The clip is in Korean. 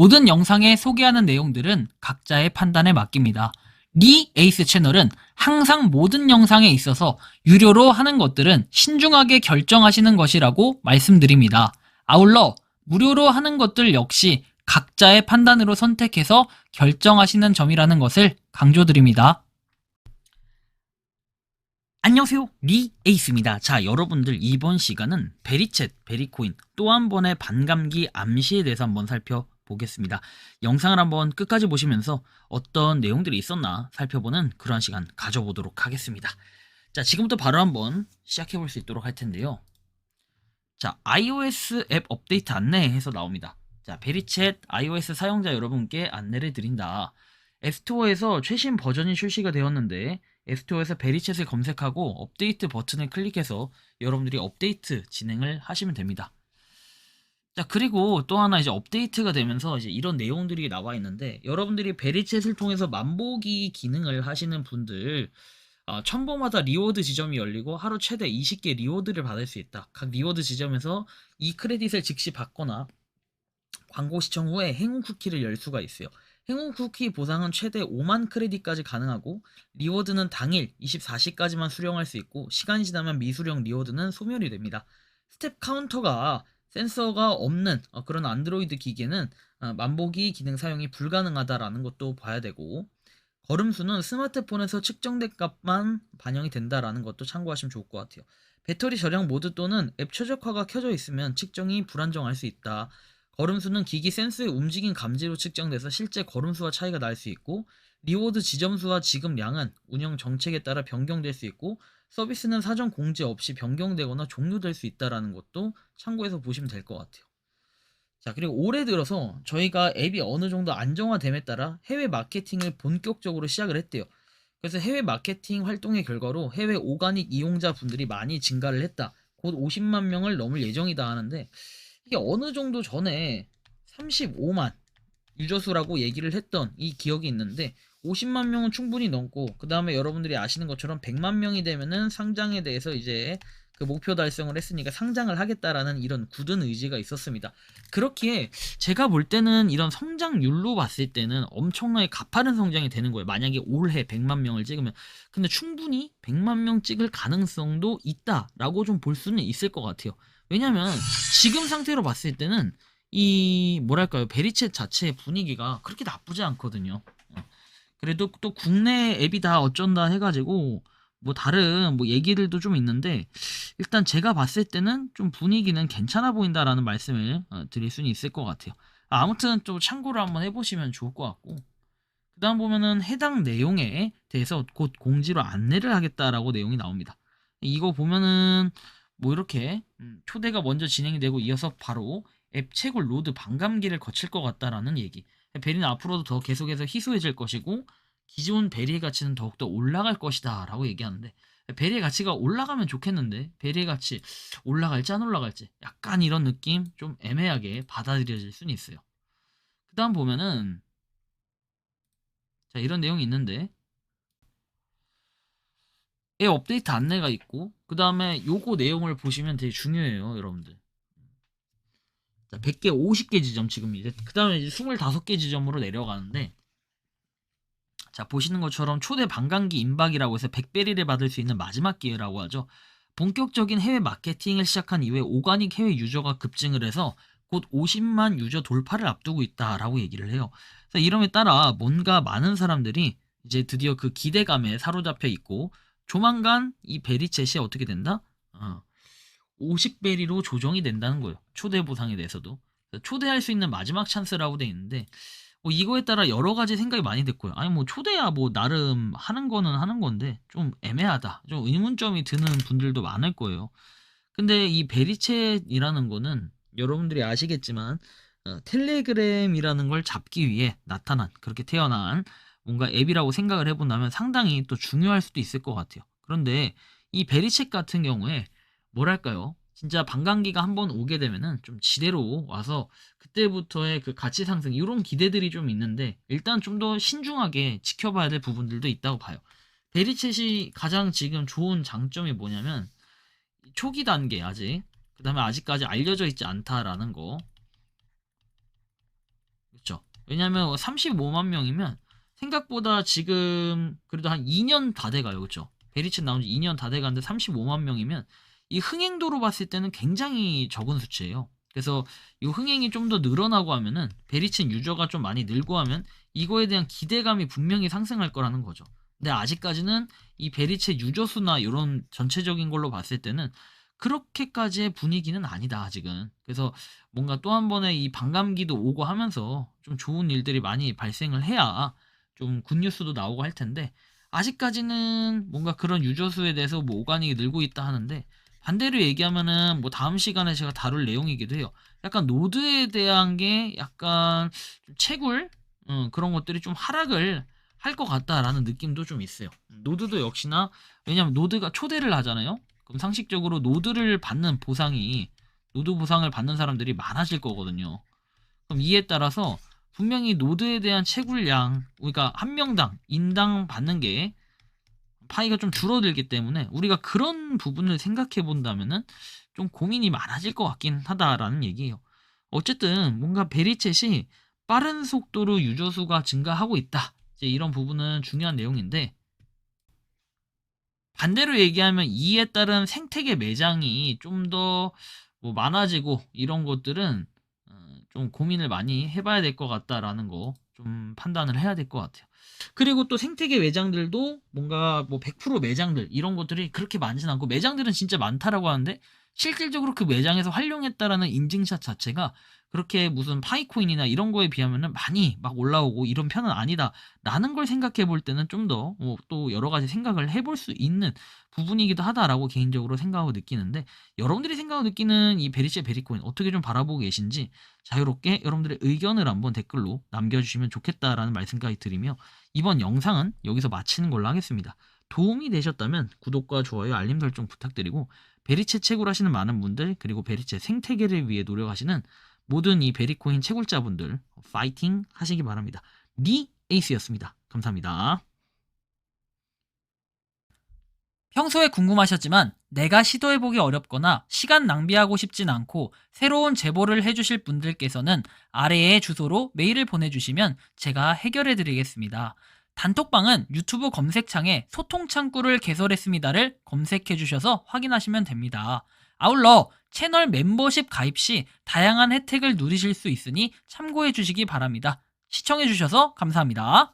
모든 영상에 소개하는 내용들은 각자의 판단에 맡깁니다. 리 에이스 채널은 항상 모든 영상에 있어서 유료로 하는 것들은 신중하게 결정하시는 것이라고 말씀드립니다. 아울러 무료로 하는 것들 역시 각자의 판단으로 선택해서 결정하시는 점이라는 것을 강조드립니다. 안녕하세요, 리 에이스입니다. 자, 여러분들 이번 시간은 베리챗, 베리코인 또 한 번의 반감기 암시에 대해서 한번 살펴보겠습니다. 영상을 한번 끝까지 보시면서 어떤 내용들이 있었나 살펴보는 그런 시간 가져보도록 하겠습니다. 자, 지금부터 바로 한번 시작해 볼 수 있도록 할 텐데요. 자, iOS 앱 업데이트 안내해서 나옵니다. 자, 베리챗 iOS 사용자 여러분께 안내를 드린다. 앱스토어에서 최신 버전이 출시가 되었는데 앱스토어에서 베리챗을 검색하고 업데이트 버튼을 클릭해서 여러분들이 업데이트 진행을 하시면 됩니다. 자, 그리고 또 하나 이제 업데이트가 되면서 이제 이런 내용들이 나와 있는데, 여러분들이 베리챗을 통해서 만보기 기능을 하시는 분들 첨보마다 리워드 지점이 열리고 하루 최대 20개 리워드를 받을 수 있다. 각 리워드 지점에서 이 크레딧을 즉시 받거나 광고 시청 후에 행운 쿠키를 열 수가 있어요. 행운 쿠키 보상은 최대 5만 크레딧까지 가능하고 리워드는 당일 24시까지만 수령할 수 있고 시간이 지나면 미수령 리워드는 소멸이 됩니다. 스텝 카운터가 센서가 없는 그런 안드로이드 기기에는 만보기 기능 사용이 불가능하다라는 것도 봐야 되고, 걸음수는 스마트폰에서 측정된 값만 반영이 된다라는 것도 참고하시면 좋을 것 같아요. 배터리 절약 모드 또는 앱 최적화가 켜져 있으면 측정이 불안정할 수 있다. 걸음수는 기기 센서의 움직임 감지로 측정돼서 실제 걸음수와 차이가 날 수 있고, 리워드 지점수와 지급량은 운영 정책에 따라 변경될 수 있고, 서비스는 사전 공지 없이 변경되거나 종료될 수 있다는 것도 참고해서 보시면 될 것 같아요. 자, 그리고 올해 들어서 저희가 앱이 어느 정도 안정화됨에 따라 해외 마케팅을 본격적으로 시작을 했대요. 그래서 해외 마케팅 활동의 결과로 해외 오가닉 이용자 분들이 많이 증가를 했다. 곧 50만 명을 넘을 예정이다 하는데, 이게 어느 정도 전에 35만 유저수라고 얘기를 했던 이 기억이 있는데 50만 명은 충분히 넘고, 그 다음에 여러분들이 아시는 것처럼 100만 명이 되면은 상장에 대해서 이제 그 목표 달성을 했으니까 상장을 하겠다라는 이런 굳은 의지가 있었습니다. 그렇기에 제가 볼 때는 이런 성장률로 봤을 때는 엄청나게 가파른 성장이 되는 거예요. 만약에 올해 100만 명을 찍으면. 근데 충분히 100만 명 찍을 가능성도 있다라고 좀 볼 수는 있을 것 같아요. 왜냐면 지금 상태로 봤을 때는 이 뭐랄까요, 베리챗 자체의 분위기가 그렇게 나쁘지 않거든요. 그래도 또 국내 앱이 다 어쩐다 해가지고 뭐 다른 뭐 얘기들도 좀 있는데, 일단 제가 봤을 때는 좀 분위기는 괜찮아 보인다라는 말씀을 드릴 수는 있을 것 같아요. 아무튼 좀 참고를 한번 해보시면 좋을 것 같고, 그 다음 보면은 해당 내용에 대해서 곧 공지로 안내를 하겠다라고 내용이 나옵니다. 이거 보면은 뭐 이렇게 초대가 먼저 진행이 되고 이어서 바로 앱 채굴 로드 반감기를 거칠 것 같다라는 얘기. 베리는 앞으로도 더 계속해서 희소해질 것이고 기존 베리의 가치는 더욱더 올라갈 것이다 라고 얘기하는데, 베리의 가치가 올라가면 좋겠는데 베리의 가치 올라갈지 안 올라갈지 약간 이런 느낌 좀 애매하게 받아들여질 수는 있어요. 그 다음 보면은 자, 이런 내용이 있는데 앱 업데이트 안내가 있고, 그 다음에 요거 내용을 보시면 되게 중요해요, 여러분들. 자, 100개, 50개 지점 지금 이제 그 다음에 이제 25개 지점으로 내려가는데, 자, 보시는 것처럼 초대 반감기 임박이라고 해서 100베리를 받을 수 있는 마지막 기회라고 하죠. 본격적인 해외 마케팅을 시작한 이후에 오가닉 해외 유저가 급증을 해서 곧 50만 유저 돌파를 앞두고 있다라고 얘기를 해요. 그래서 이름에 따라 뭔가 많은 사람들이 이제 드디어 그 기대감에 사로잡혀 있고, 조만간 이 베리챗이 어떻게 된다? 50베리로 조정이 된다는 거예요. 초대 보상에 대해서도. 초대할 수 있는 마지막 찬스라고 돼 있는데, 이거에 따라 여러 가지 생각이 많이 됐고요. 아니 뭐 초대야 뭐 나름 하는 거는 하는 건데 좀 애매하다, 좀 의문점이 드는 분들도 많을 거예요. 근데 이 베리챗이라는 거는 여러분들이 아시겠지만 텔레그램이라는 걸 잡기 위해 나타난, 그렇게 태어난 뭔가 앱이라고 생각을 해본다면 상당히 또 중요할 수도 있을 것 같아요. 그런데 이 베리챗 같은 경우에 뭐랄까요, 진짜 반감기가 한번 오게 되면은 좀 지대로 와서 그때부터의 그 가치 상승 이런 기대들이 좀 있는데, 일단 좀 더 신중하게 지켜봐야 될 부분들도 있다고 봐요. 베리챗이 가장 지금 좋은 장점이 뭐냐면 초기 단계 아직, 그 다음에 아직까지 알려져 있지 않다라는 거. 그렇죠. 왜냐면 35만 명이면 생각보다 지금 그래도 한 2년 다 돼가요. 그쵸? 베리츠 나온 지 2년 다 돼가는데 35만 명이면 이 흥행도로 봤을 때는 굉장히 적은 수치예요. 그래서 이 흥행이 좀 더 늘어나고 하면은 베리츠 유저가 좀 많이 늘고 하면 이거에 대한 기대감이 분명히 상승할 거라는 거죠. 근데 아직까지는 이 베리츠 유저 수나 이런 전체적인 걸로 봤을 때는 그렇게까지의 분위기는 아니다 아직은. 그래서 뭔가 또 한 번의 이 반감기도 오고 하면서 좀 좋은 일들이 많이 발생을 해야 좀 굿뉴스도 나오고 할 텐데 아직까지는 뭔가 그런 유저 수에 대해서 뭐 오가닉이 늘고 있다 하는데 반대로 얘기하면은 뭐 다음 시간에 제가 다룰 내용이기도 해요. 약간 노드에 대한 게 약간 좀 채굴 그런 것들이 좀 하락을 할 것 같다라는 느낌도 좀 있어요. 노드도 역시나 왜냐면 노드가 초대를 하잖아요. 그럼 상식적으로 노드를 받는 보상이 노드 보상을 받는 사람들이 많아질 거거든요. 그럼 이에 따라서 분명히 노드에 대한 채굴량, 그러니까 한 명당 인당 받는 게 파이가 좀 줄어들기 때문에 우리가 그런 부분을 생각해 본다면은 좀 고민이 많아질 것 같긴 하다라는 얘기예요. 어쨌든 뭔가 베리챗이 빠른 속도로 유저 수가 증가하고 있다. 이제 이런 부분은 중요한 내용인데 반대로 얘기하면 이에 따른 생태계 매장이 좀 더 뭐 많아지고 이런 것들은 좀 고민을 많이 해봐야 될 것 같다라는 거 좀 판단을 해야 될 것 같아요. 그리고 또 생태계 매장들도 뭔가 뭐 100% 매장들 이런 것들이 그렇게 많진 않고 매장들은 진짜 많다라고 하는데 실질적으로 그 매장에서 활용했다라는 인증샷 자체가 그렇게 무슨 파이코인이나 이런 거에 비하면은 많이 막 올라오고 이런 편은 아니다라는 걸 생각해 볼 때는 좀 더 또 여러 가지 생각을 해볼 수 있는 부분이기도 하다라고 개인적으로 생각하고 느끼는데 여러분들이 생각하고 느끼는 이 베리시의 베리코인 어떻게 좀 바라보고 계신지 자유롭게 여러분들의 의견을 한번 댓글로 남겨주시면 좋겠다라는 말씀까지 드리며 이번 영상은 여기서 마치는 걸로 하겠습니다. 도움이 되셨다면 구독과 좋아요, 알림 설정 부탁드리고 베리채 채굴하시는 많은 분들 그리고 베리채 생태계를 위해 노력하시는 모든 이 베리코인 채굴자분들 파이팅 하시기 바랍니다. 니 에이스였습니다. 감사합니다. 평소에 궁금하셨지만 내가 시도해보기 어렵거나 시간 낭비하고 싶진 않고 새로운 제보를 해주실 분들께서는 아래의 주소로 메일을 보내주시면 제가 해결해드리겠습니다. 단톡방은 유튜브 검색창에 소통창구를 개설했습니다를 검색해주셔서 확인하시면 됩니다. 아울러 채널 멤버십 가입 시 다양한 혜택을 누리실 수 있으니 참고해주시기 바랍니다. 시청해주셔서 감사합니다.